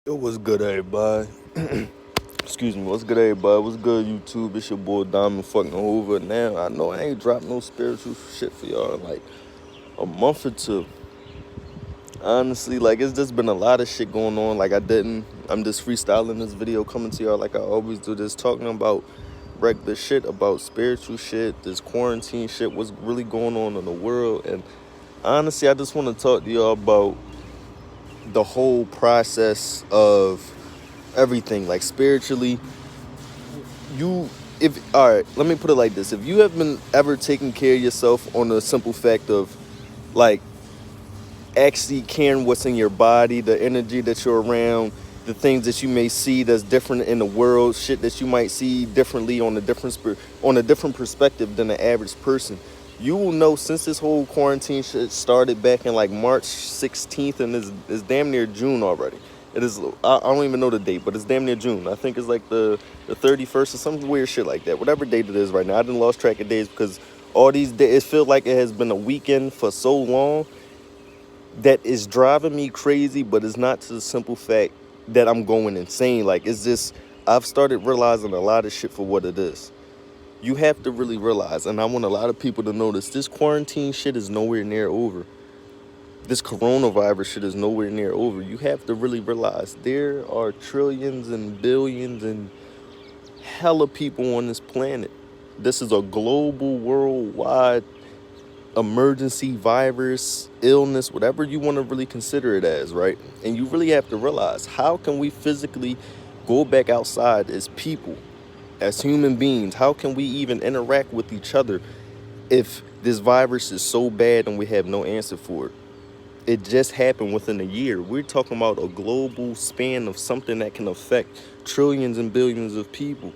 It was good, everybody. Excuse me. What's good, everybody? What's good, YouTube? It's your boy Diamond fucking Hoover. Now, I know I ain't dropped no spiritual shit for y'all in like a month or two. Honestly, like, it's just been a lot of shit going on. I'm just freestyling this video, coming to y'all like I always do this, talking about regular shit, about spiritual shit, this quarantine shit, what's really going on in the world. And honestly, I just want to talk to y'all about the whole process of everything, like spiritually. All right, let me put it like this: if you have been ever taking care of yourself on the simple fact of like actually caring what's in your body, the energy that you're around, the things that you may see that's different in the world, shit that you might see differently on a different perspective than the average person, you will know since this whole quarantine shit started back in like March 16th, and it's damn near June already. It is. I don't even know the date, but it's damn near June. I think it's like the 31st or some weird shit like that. Whatever date it is right now, I done lost track of days because all these days it feels like it has been a weekend for so long that is driving me crazy. But it's not to the simple fact that I'm going insane. Like, it's just I've started realizing a lot of shit for what it is. You have to really realize, and I want a lot of people to notice, this quarantine shit is nowhere near over. This coronavirus shit is nowhere near over. You have to really realize there are trillions and billions and hella people on this planet. This is a global, worldwide emergency virus, illness, whatever you want to really consider it as, right? And you really have to realize, how can we physically go back outside as people, as human beings? How can we even interact with each other if this virus is so bad and we have no answer for it? It just happened within a year. We're talking about a global span of something that can affect trillions and billions of people.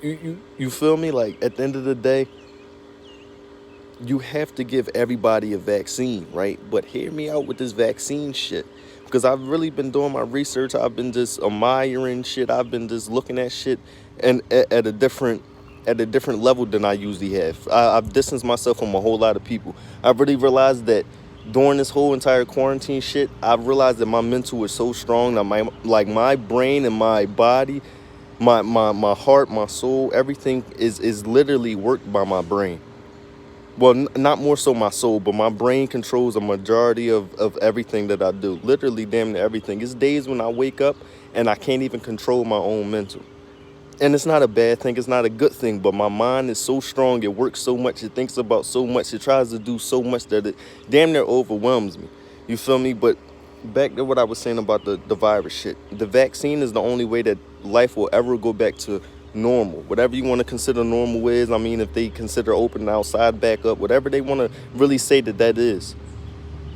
You feel me? Like, at the end of the day, you have to give everybody a vaccine, right? But hear me out with this vaccine shit, because I've really been doing my research. I've been just admiring shit. I've been just looking at shit and at a different level than I usually have. I've distanced myself from a whole lot of people. I've really realized that during this whole entire quarantine shit, I've realized that my mental is so strong that my brain and my body, my heart, my soul, everything is literally worked by my brain. Well, not more so my soul, but my brain controls a majority of everything that I do. Literally, damn near everything. It's days when I wake up and I can't even control my own mental. And it's not a bad thing. It's not a good thing. But my mind is so strong. It works so much. It thinks about so much. It tries to do so much that it damn near overwhelms me. You feel me? But back to what I was saying about the virus shit. The vaccine is the only way that life will ever go back to normal. Whatever you want to consider normal is. I mean, if they consider opening outside back up, whatever they want to really say that is.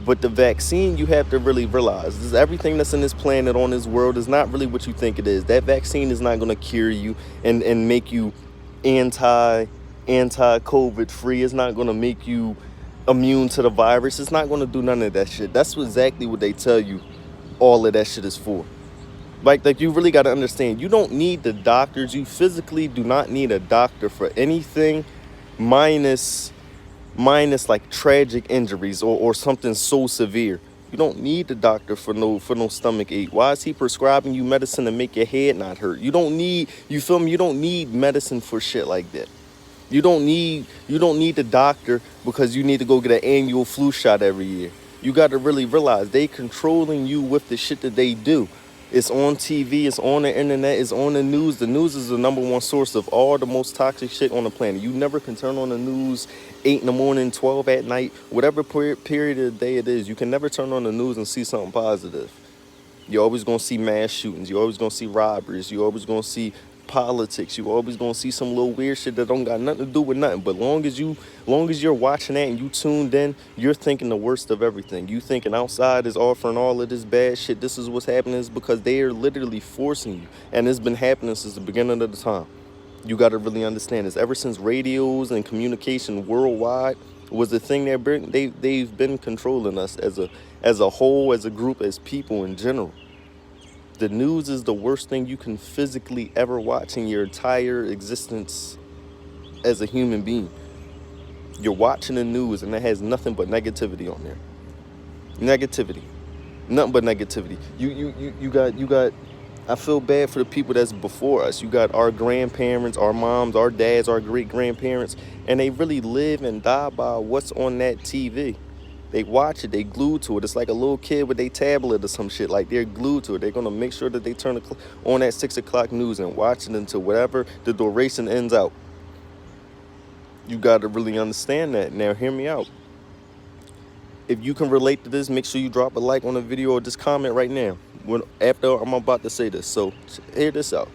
But the vaccine, you have to really realize, this, everything that's in this planet, on this world, is not really what you think it is. That vaccine is not going to cure you and make you anti-COVID free. It's not going to make you immune to the virus. It's not going to do none of that shit. That's exactly what they tell you all of that shit is for. Like you really got to understand, you don't need the doctors. You physically do not need a doctor for anything minus like tragic injuries or something so severe. You don't need the doctor for no stomach ache. Why is he prescribing you medicine to make your head not hurt? You feel me? You don't need medicine for shit like that. You don't need the doctor because you need to go get an annual flu shot every year. You got to really realize they controlling you with the shit that they do. It's on TV, it's on the internet, it's on the news. The news is the number one source of all the most toxic shit on the planet. You never can turn on the news 8 in the morning, 12 at night, whatever period of the day it is. You can never turn on the news and see something positive. You're always going to see mass shootings. You're always going to see robberies. You're always going to see politics. You're always going to see some little weird shit that don't got nothing to do with nothing. But long as you're watching that and you tuned in, you're thinking the worst of everything. You thinking outside is offering all of this bad shit. This is what's happening, is because they are literally forcing you. And it's been happening since the beginning of the time. You got to really understand this. Ever since radios and communication worldwide was the thing they've been controlling us as a whole, as a group, as people in general. The news is the worst thing you can physically ever watch in your entire existence as a human being. You're watching the news and it has nothing but negativity on there. Negativity. Nothing but negativity. You got. I feel bad for the people that's before us. You got our grandparents, our moms, our dads, our great grandparents, and they really live and die by what's on that TV. They watch it, they glued to it. It's like a little kid with a tablet or some shit. Like they're glued to it. They're gonna make sure that they turn on that 6 o'clock news and watch it until whatever the duration ends out. You gotta really understand that. Now, hear me out. If you can relate to this, make sure you drop a like on the video or just comment right now. After I'm about to say this, so hear this out.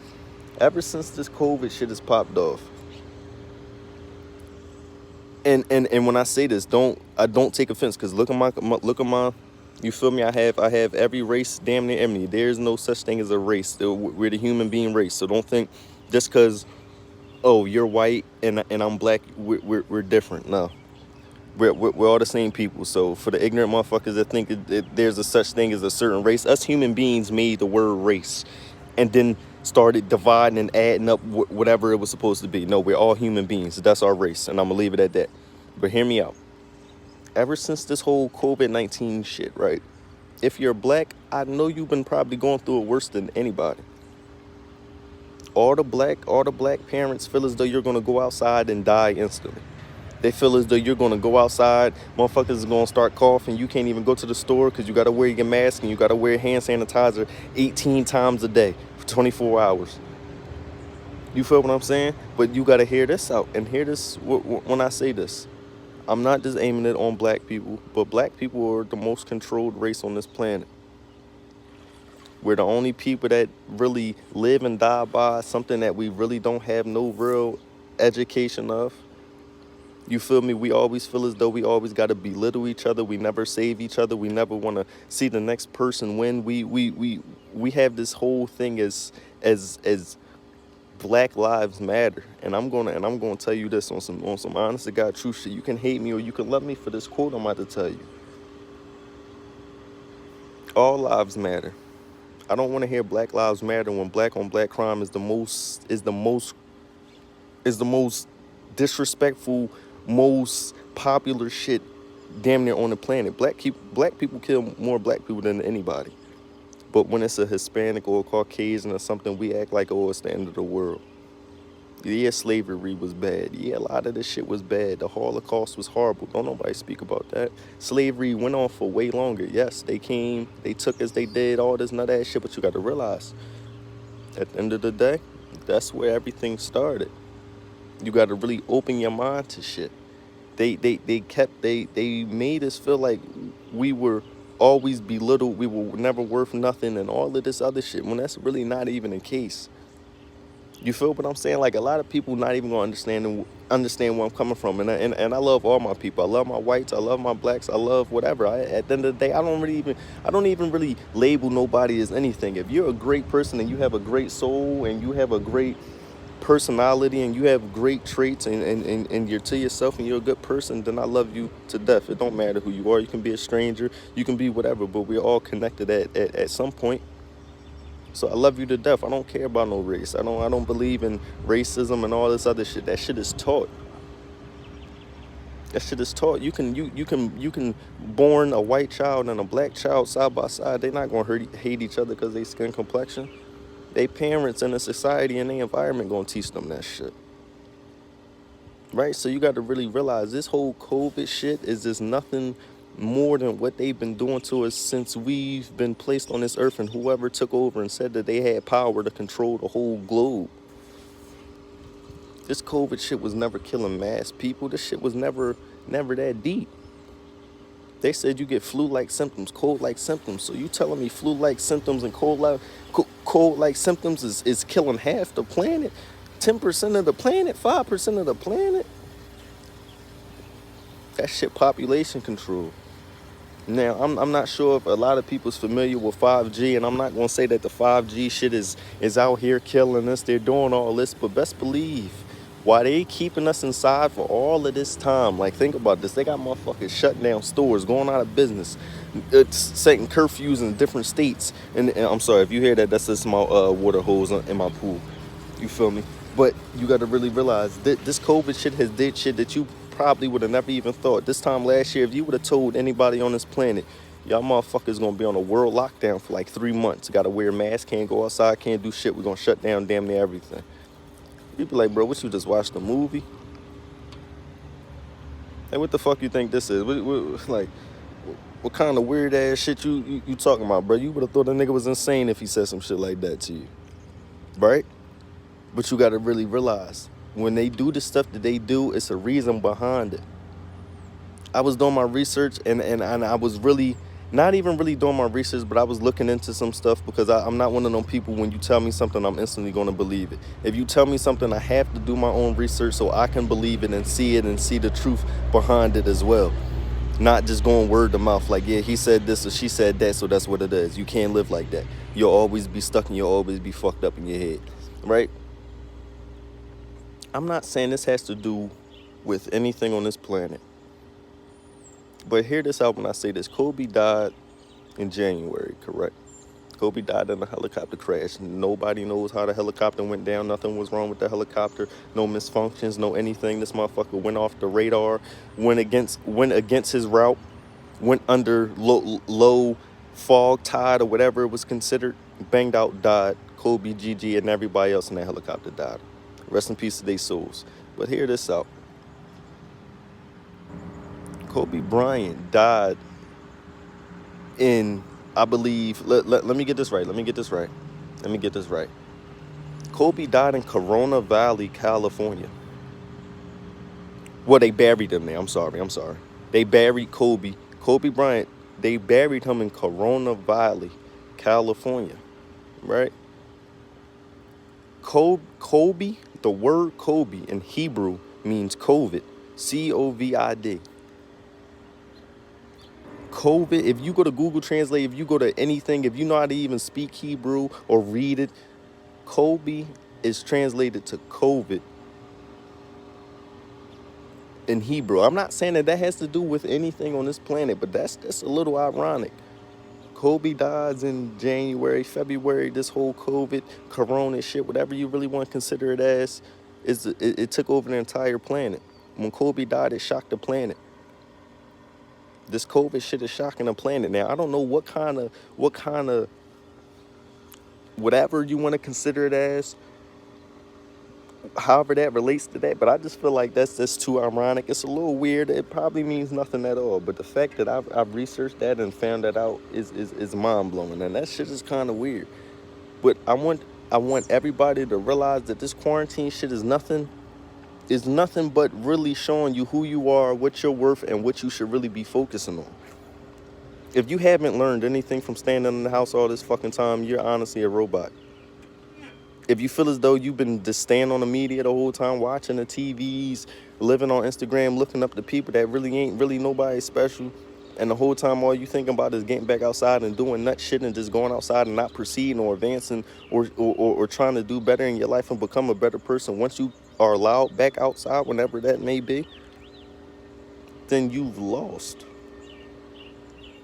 Ever since this COVID shit has popped off, and when I say this, don't take offense, because look at my, you feel me? I have every race damn near in me. There's no such thing as a race. We're the human being race. So don't think just because you're white and I'm black, we're different. No. We're all the same people. So for the ignorant motherfuckers that think there's a such thing as a certain race, us human beings made the word race and then started dividing and adding up whatever it was supposed to be. No, we're all human beings. That's our race, and I'm gonna leave it at that. But hear me out. Ever since this whole COVID-19 shit, right? If you're black, I know you've been probably going through it worse than anybody. All the black parents feel as though you're gonna go outside and die instantly. They feel as though you're going to go outside, motherfuckers is going to start coughing. You can't even go to the store because you got to wear your mask and you got to wear hand sanitizer 18 times a day for 24 hours. You feel what I'm saying? But you got to hear this out and hear this when I say this. I'm not just aiming it on black people, but black people are the most controlled race on this planet. We're the only people that really live and die by something that we really don't have no real education of. You feel me? We always feel as though we always got to belittle each other. We never save each other. We never want to see the next person win. We have this whole thing as Black Lives Matter. And I'm gonna tell you this on some honest to God true shit. You can hate me or you can love me for this quote I'm about to tell you. All lives matter. I don't want to hear Black Lives Matter when black on black crime is the most disrespectful, most popular shit damn near on the planet. Black people kill more black people than anybody. But when it's a Hispanic or a Caucasian or something, we act like, it's the end of the world. Yeah, slavery was bad. Yeah, a lot of this shit was bad. The Holocaust was horrible. Don't nobody speak about that. Slavery went on for way longer. Yes, they came, they took us, they did all this nut ass shit, but you got to realize, at the end of the day, that's where everything started. You got to really open your mind to shit. They made us feel like we were always belittled, we were never worth nothing, and all of this other shit, when that's really not even the case. You feel what I'm saying? Like, a lot of people not even gonna understand where I'm coming from, and I love all my people. I love my whites, I love my blacks, I love whatever. At the end of the day, I don't even really label nobody as anything. If you're a great person and you have a great soul and you have a great personality and you have great traits and you're to yourself and you're a good person, then I love you to death. It don't matter who you are. You can be a stranger, you can be whatever, but we're all connected at some point. So I love you to death. I don't care about no race. I don't believe in racism and all this other shit. That shit is taught. That shit is taught. You can born a white child and a black child side by side. They're not gonna hate each other because they skin complexion. They parents in the society and the environment gonna teach them that shit. Right? So you got to really realize this whole COVID shit is just nothing more than what they've been doing to us since we've been placed on this earth, and whoever took over and said that they had power to control the whole globe. This COVID shit was never killing mass people. This shit was never that deep. They said you get flu-like symptoms, cold-like symptoms. So you telling me flu-like symptoms and cold-like symptoms is killing half the planet? 10% of the planet? 5% of the planet? That shit population control. Now, I'm not sure if a lot of people's familiar with 5G, and I'm not going to say that the 5G shit is out here killing us. They're doing all this, but best believe, why they keeping us inside for all of this time? Like, think about this. They got motherfuckers shutting down stores, going out of business, setting curfews in different states. And I'm sorry, if you hear that, that's just my water hose in my pool. You feel me? But you got to really realize that this COVID shit has did shit that you probably would have never even thought. This time last year, if you would have told anybody on this planet, Y'all motherfuckers gonna be on a world lockdown for like 3 months. Gotta wear a mask, can't go outside, can't do shit. We're gonna shut down damn near everything. You be like, bro, what you just watched a movie? Hey, what the fuck you think this is? Like, what kind of weird ass shit you talking about, bro? You would have thought a nigga was insane if he said some shit like that to you, right? But you gotta really realize when they do the stuff that they do, it's a reason behind it. I was doing my research and I was really not even really doing my research, but I was looking into some stuff because I'm not one of them people when you tell me something, I'm instantly going to believe it. If you tell me something, I have to do my own research so I can believe it and see the truth behind it as well. Not just going word to mouth like, yeah, he said this or she said that, so that's what it is. You can't live like that. You'll always be stuck and you'll always be fucked up in your head, right? I'm not saying this has to do with anything on this planet. But hear this out when I say this. Kobe died in January, correct? Kobe died in a helicopter crash. Nobody knows how the helicopter went down. Nothing was wrong with the helicopter. No misfunctions, no anything. This motherfucker went off the radar, went against his route, went under low fog tide or whatever it was considered, banged out, died. Kobe, Gigi, and everybody else in that helicopter died. Rest in peace to their souls. But hear this out. Kobe Bryant died in, I believe, let me get this right. Let me get this right. Kobe died in Corona Valley, California. Well, they buried him there. I'm sorry. They buried Kobe Bryant. They buried him in Corona Valley, California, right? Kobe, the word Kobe in Hebrew means COVID, COVID. COVID, if you go to Google Translate, if you go to anything, if you know how to even speak Hebrew or read it, Kobe is translated to COVID in Hebrew. I'm not saying that has to do with anything on this planet, but that's a little ironic. Kobe dies in January, February, this whole COVID, Corona shit, whatever you really want to consider it as, it took over the entire planet. When Kobe died, it shocked the planet. This COVID shit is shocking the planet. Now, I don't know what kind of, whatever you want to consider it as, however that relates to that, but I just feel like that's too ironic. It's a little weird. It probably means nothing at all, but the fact that I've researched that and found that out is mind-blowing, and that shit is kind of weird. But I want everybody to realize that this quarantine shit is nothing but really showing you who you are, what you're worth, and what you should really be focusing on. If you haven't learned anything from standing in the house all this fucking time, you're honestly a robot. If you feel as though you've been just staying on the media the whole time, watching the TVs, living on Instagram, looking up to people that really ain't really nobody special, and the whole time all you thinking about is getting back outside and doing nut shit and just going outside and not proceeding or advancing or trying to do better in your life and become a better person once you are allowed back outside, whenever that may be, then you've lost.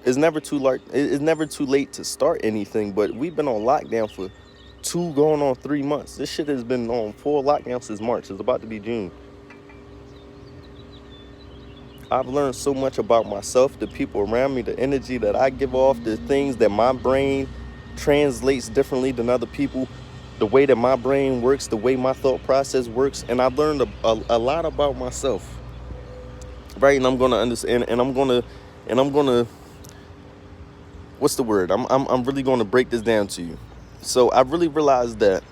It's never too late to start anything, but we've been on lockdown for 2 going on 3 months. This shit has been on 4 lockdowns since March. It's about to be June. I've learned so much about myself, the people around me, the energy that I give off, the things that my brain translates differently than other people, the way that my brain works, the way my thought process works, and I've learned a lot about myself. Right, and I'm gonna understand, and I'm gonna, what's the word? I'm really gonna break this down to you. So I really realized that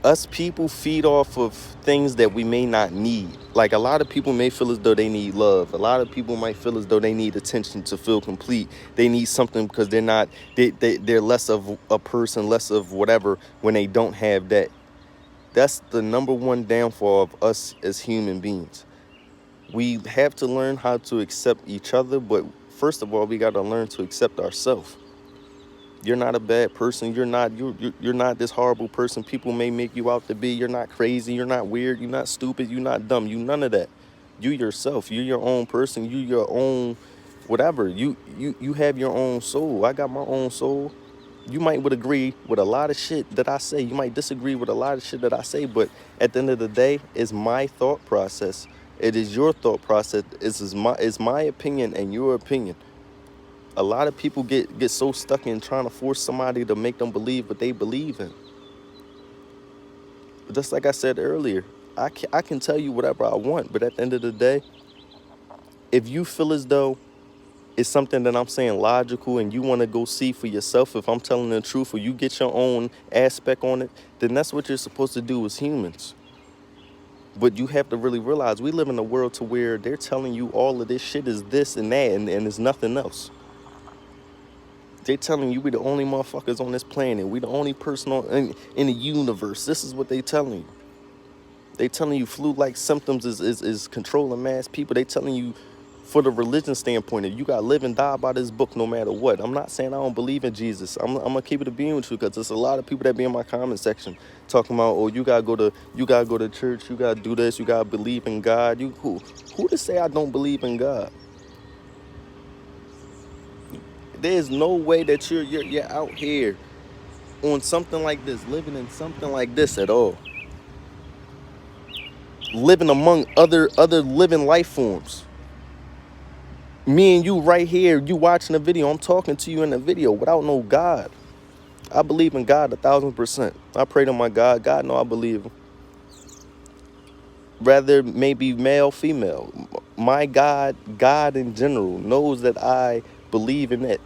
us people feed off of things that we may not need. Like, a lot of people may feel as though they need love. A lot of people might feel as though they need attention to feel complete. They need something because they're less of a person, less of whatever when they don't have that. That's the number one downfall of us as human beings. We have to learn how to accept each other, but first of all, we got to learn to accept ourselves. You're not a bad person. You're not this horrible person people may make you out to be. You're not crazy. You're not weird. You're not stupid. You're not dumb. You none of that. You yourself. You're your own person. You your own whatever. You have your own soul. I got my own soul. You would agree with a lot of shit that I say. You might disagree with a lot of shit that I say, but at the end of the day, it's my thought process. It is your thought process. It's my opinion and your opinion. A lot of people get so stuck in trying to force somebody to make them believe what they believe in. But just like I said earlier, I can tell you whatever I want, but at the end of the day, if you feel as though it's something that I'm saying logical and you want to go see for yourself if I'm telling the truth, or you get your own aspect on it, then that's what you're supposed to do as humans. But you have to really realize we live in a world to where they're telling you all of this shit is this and that, and it's nothing else. They telling you we the only motherfuckers on this planet. We the only person in the universe. This is what they telling you. They telling you flu-like symptoms is controlling mass people. They telling you, for the religion standpoint, that you got to live and die by this book no matter what. I'm not saying I don't believe in Jesus. I'm going to keep it a being with you, because there's a lot of people that be in my comment section talking about, oh, you got to go to church, you got to do this, you got to believe in God. You who to say I don't believe in God? There's no way that you're out here on something like this, living in something like this at all. Living among other living life forms. Me and you right here, you watching the video, I'm talking to you in the video without no God. I believe in God 1,000%. I pray to my God. God know I believe him. Rather maybe male, female. My God, God in general, knows that I believe in it.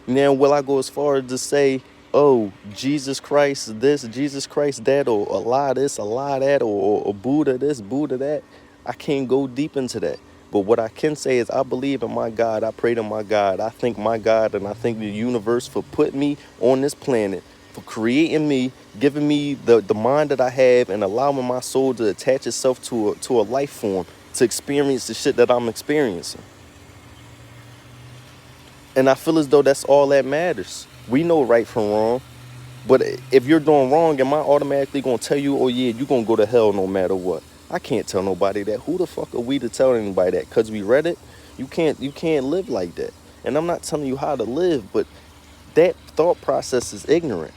Now, will I go as far as to say, oh, Jesus Christ this, Jesus Christ that, or Allah this, Allah that, or Buddha this, Buddha that? I can't go deep into that. But what I can say is I believe in my God. I pray to my God. I thank my God, and I thank the universe for putting me on this planet, for creating me, giving me the mind that I have, and allowing my soul to attach itself to a life form to experience the shit that I'm experiencing. And I feel as though that's all that matters. We know right from wrong. But if you're doing wrong, am I automatically going to tell you, oh, yeah, you're going to go to hell no matter what? I can't tell nobody that. Who the fuck are we to tell anybody that? Because we read it? You can't live like that. And I'm not telling you how to live, but that thought process is ignorant.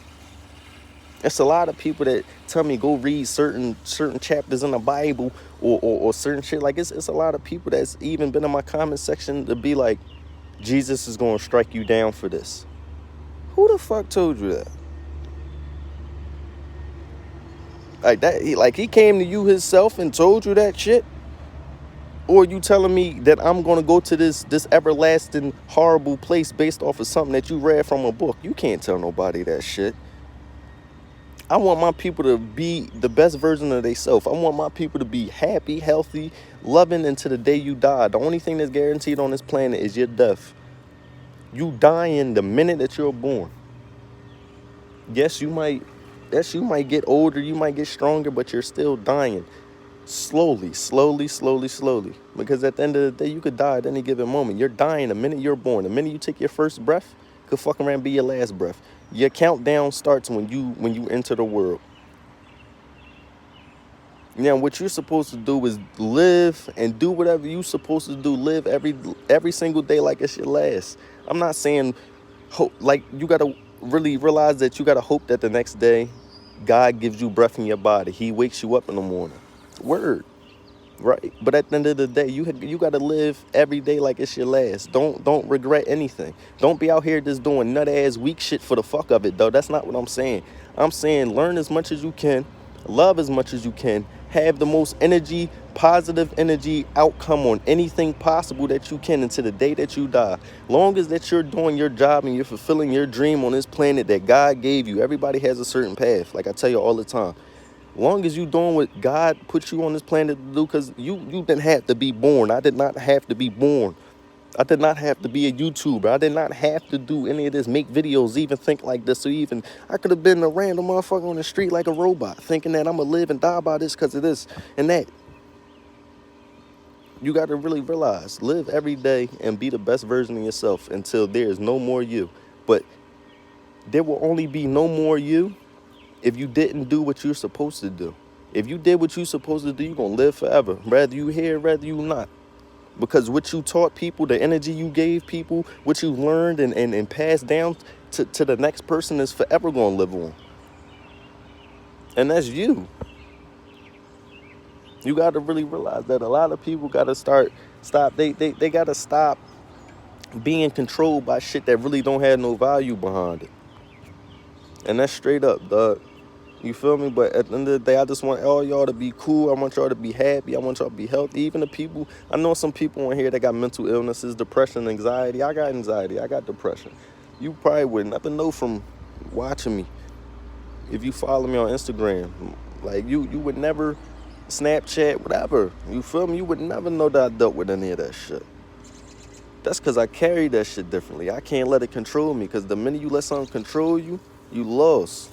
It's a lot of people that tell me go read certain chapters in the Bible or certain shit. Like, it's a lot of people that's even been in my comment section to be like, Jesus is going to strike you down for this. Who the fuck told you that? Like that, he came to you himself and told you that shit? Or you telling me that I'm going to go to this everlasting horrible place based off of something that you read from a book? You can't tell nobody that shit. I want my people to be the best version of themselves. I want my people to be happy, healthy, loving until the day you die. The only thing that's guaranteed on this planet is your death. You dying the minute that you're born. Yes, you might get older, you might get stronger, but you're still dying. Slowly. Because at the end of the day, you could die at any given moment. You're dying the minute you're born. The minute you take your first breath, could fucking around be your last breath. Your countdown starts when you enter the world. Now, what you're supposed to do is live and do whatever you're supposed to do. Live every single day like it's your last. I'm not saying hope, like you gotta really realize that you gotta hope that the next day God gives you breath in your body. He wakes you up in the morning. Word. Right? But at the end of the day, you gotta live every day like it's your last. Don't regret anything. Don't be out here just doing nut ass weak shit for the fuck of it, though. That's not what I'm saying. I'm saying learn as much as you can, love as much as you can, have the most energy, positive energy outcome on anything possible that you can until the day that you die. Long as that you're doing your job and you're fulfilling your dream on this planet that God gave you. Everybody has a certain path, like I tell you all the time. Long as you doing what God put you on this planet to do, because you didn't have to be born. I did not have to be born. I did not have to be a YouTuber. I did not have to do any of this, make videos, even think like this. So even I could have been a random motherfucker on the street like a robot, thinking that I'm going to live and die by this because of this and that. You got to really realize, live every day and be the best version of yourself until there is no more you. But there will only be no more you if you didn't do what you're supposed to do. If you did what you're supposed to do, you're going to live forever. Whether you here, whether you not. Because what you taught people, the energy you gave people, what you learned and passed down to the next person is forever going to live on. And that's you. You got to really realize that a lot of people got to stop. They got to stop being controlled by shit that really don't have no value behind it. And that's straight up, dog. You feel me? But at the end of the day, I just want all y'all to be cool. I want y'all to be happy. I want y'all to be healthy. Even the people, I know some people on here that got mental illnesses, depression, anxiety. I got anxiety. I got depression. You probably would never know from watching me. If you follow me on Instagram, like you would never, Snapchat, whatever. You feel me? You would never know that I dealt with any of that shit. That's because I carry that shit differently. I can't let it control me, because the minute you let something control you, you lost.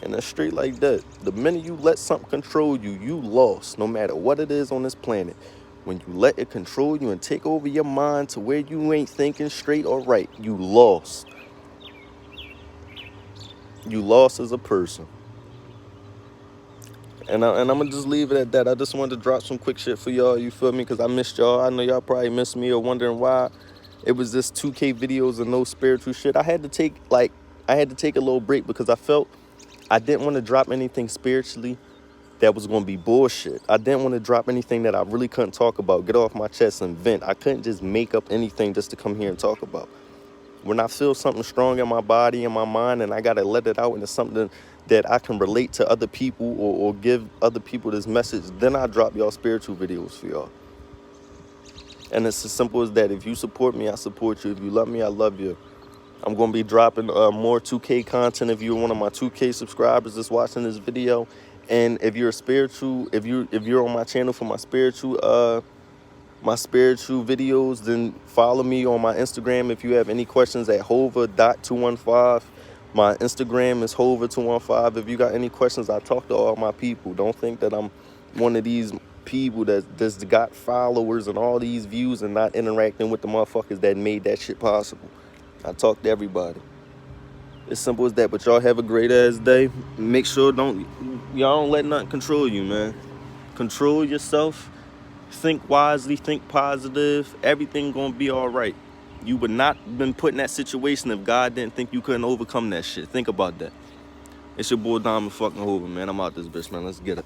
And that's straight like that. The minute you let something control you, you lost, no matter what it is on this planet. When you let it control you and take over your mind to where you ain't thinking straight or right, you lost. You lost as a person. And I'm going to just leave it at that. I just wanted to drop some quick shit for y'all, you feel me? Because I missed y'all. I know y'all probably missed me or wondering why it was just 2K videos and no spiritual shit. I had to take a little break because I felt I didn't want to drop anything spiritually that was going to be bullshit. I didn't want to drop anything that I really couldn't talk about, get off my chest and vent. I couldn't just make up anything just to come here and talk about. When I feel something strong in my body and my mind and I got to let it out into something that I can relate to other people or give other people this message, then I drop y'all spiritual videos for y'all. And it's as simple as that. If you support me, I support you. If you love me, I love you. I'm going to be dropping more 2K content if you're one of my 2K subscribers that's watching this video. And if you're a spiritual, if you're on my channel for my spiritual videos, then follow me on my Instagram. If you have any questions at hova.215. My Instagram is hova215. If you got any questions, I talk to all my people. Don't think that I'm one of these people that's got followers and all these views and not interacting with the motherfuckers that made that shit possible. I talk to everybody. It's simple as that. But y'all have a great ass day. Make sure y'all don't let nothing control you, man. Control yourself. Think wisely, think positive. Everything gonna be all right. You would not been put in that situation if God didn't think you couldn't overcome that shit. Think about that. It's your boy Diamond fucking Hoover, man. I'm out this bitch, man. Let's get it.